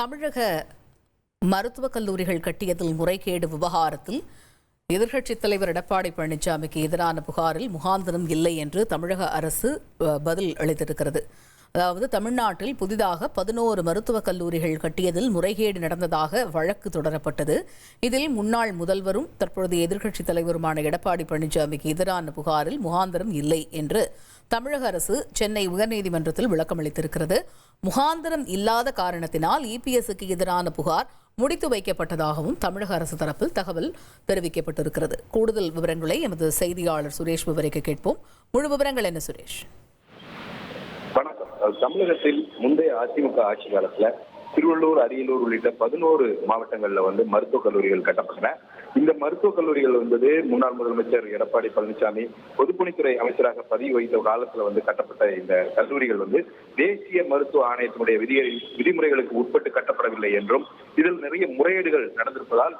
தமிழக மருத்துவக் கல்லூரிகள் கட்டியதில் முறைகேடு விவகாரத்தில் எதிர்க்கட்சித் தலைவர் எடப்பாடி பழனிசாமிக்கு எதிரான புகாரில் முகாந்திரம் இல்லை என்று தமிழக அரசு பதில் அளித்திருக்கிறது. அதாவது தமிழ்நாட்டில் புதிதாக 11 மருத்துவக் கல்லூரிகள் கட்டியதில் முறைகேடு நடந்ததாக வழக்கு தொடரப்பட்டது. இதில் முன்னாள் முதல்வரும் தற்பொழுதைய எதிர்க்கட்சித் தலைவருமான எடப்பாடி பழனிசாமிக்கு எதிரான புகாரில் முகாந்திரம் இல்லை என்று தமிழக அரசு சென்னை உயர்நீதிமன்றத்தில் விளக்கமளித்திருக்கிறது. முகாந்திரம் இல்லாத காரணத்தினால் இபிஎஸ்க்கு எதிரான புகார் முடித்து வைக்கப்பட்டதாகவும் தமிழக அரசு தரப்பில் தகவல் தெரிவிக்கப்பட்டிருக்கிறது. கூடுதல் விவரங்களை எமது செய்தியாளர் சுரேஷ் விவரிக்க கேட்போம். முழு விவரங்கள் என்ன சுரேஷ்? வணக்கம். தமிழகத்தில் முந்தைய அதிமுக ஆட்சி காலத்துல திருவள்ளூர், அரியலூர் உள்ளிட்ட 11 மாவட்டங்கள்ல மருத்துவக் கல்லூரிகள் கட்டப்பட்டன. இந்த மருத்துவக் கல்லூரிகள் முன்னாள் முதலமைச்சர் எடப்பாடி பழனிசாமி பொதுப்பணித்துறை அமைச்சராக பதவி வகித்த காலத்துல கட்டப்பட்ட இந்த கல்லூரிகள் தேசிய மருத்துவ ஆணையத்தினுடைய விதிமுறைகளுக்கு உட்பட்டு கட்டப்படவில்லை என்றும் இதில் நிறைய முறையீடுகள் நடந்திருப்பதால்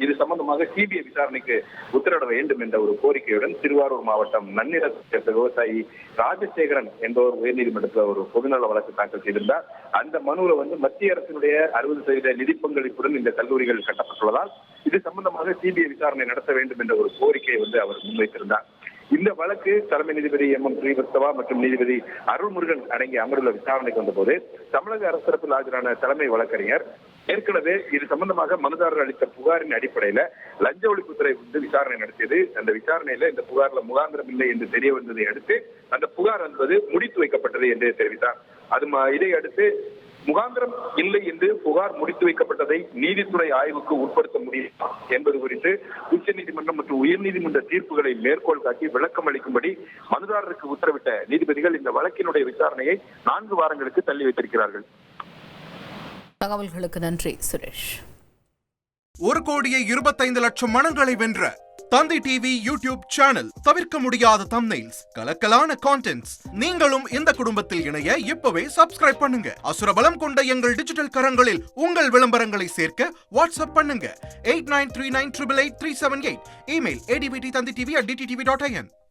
இது சம்பந்தமாக சிபிஐ விசாரணைக்கு உத்தரவிட வேண்டும் என்ற ஒரு கோரிக்கையுடன் திருவாரூர் மாவட்டம் நன்னிலம் சேர்ந்த விவசாயி ராஜசேகரன் என்பவர் உயர்நீதிமன்றத்தில் ஒரு பொதுநல வழக்கு தாக்கல் செய்திருந்தார். அந்த மனுவில் மத்திய அரசினுடைய 60% நிதி பங்களிப்புடன் இந்த கல்லூரிகள் கட்டப்பட்டுள்ளதால் இது சம்பந்தமாக சிபிஐ விசாரணை நடத்த வேண்டும் என்ற ஒரு கோரிக்கையை அவர் முன்வைத்திருந்தார். இந்த வழக்கு தலைமை நீதிபதி MM ஸ்ரீவத்சவா மற்றும் நீதிபதி அருள்முருகன் அடங்கிய அமர்வுல விசாரணைக்கு வந்தபோது தமிழக அரசு தரப்பில் ஆஜரான தலைமை வழக்கறிஞர் ஏற்கனவே இது சம்பந்தமாக மனுதாரர் அளித்த புகாரின் அடிப்படையில லஞ்ச ஒழிப்புத்துறை விசாரணை நடத்தியது. அந்த விசாரணையில இந்த புகார்ல முகாந்திரம் இல்லை என்று தெரிய வந்ததை அடுத்து அந்த புகார் முடித்து வைக்கப்பட்டது என்று தெரிவித்தார். இதை அடுத்து முகாந்திரம் இல்லை என்று புகார் முடித்து வைக்கப்பட்டதை நீதித்துறை ஆய்வுக்கு உட்படுத்த முடியும் என்பது குறித்து உச்சநீதிமன்றம் மற்றும் உயர்நீதிமன்ற தீர்ப்புகளை மேற்கோள் காட்டி விளக்கம் அளிக்கும்படி மனுதாரருக்கு உத்தரவிட்ட நீதிபதிகள் இந்த வழக்கினுடைய விசாரணையை 4 வாரங்களுக்கு தள்ளி வைத்திருக்கிறார்கள். தகவல்களுக்கு நன்றி சுரேஷ். 1,25,00,000 மனங்களை வென்ற தந்தி டிவி யூடியூப் சேனல். தவிர்க்க முடியாத தம்ப்நெயில்ஸ், கலக்கலான கான்டென்ட்ஸ். நீங்களும் இந்த குடும்பத்தில் இணைய இப்பவே சப்ஸ்கிரைப் பண்ணுங்க. அசுரபலம் கொண்ட எங்கள் டிஜிட்டல் கரங்களில் உங்கள் விளம்பரங்களை சேர்க்க வாட்ஸ்அப் பண்ணுங்க. 8939888378. Email advttanditv@dttv.in.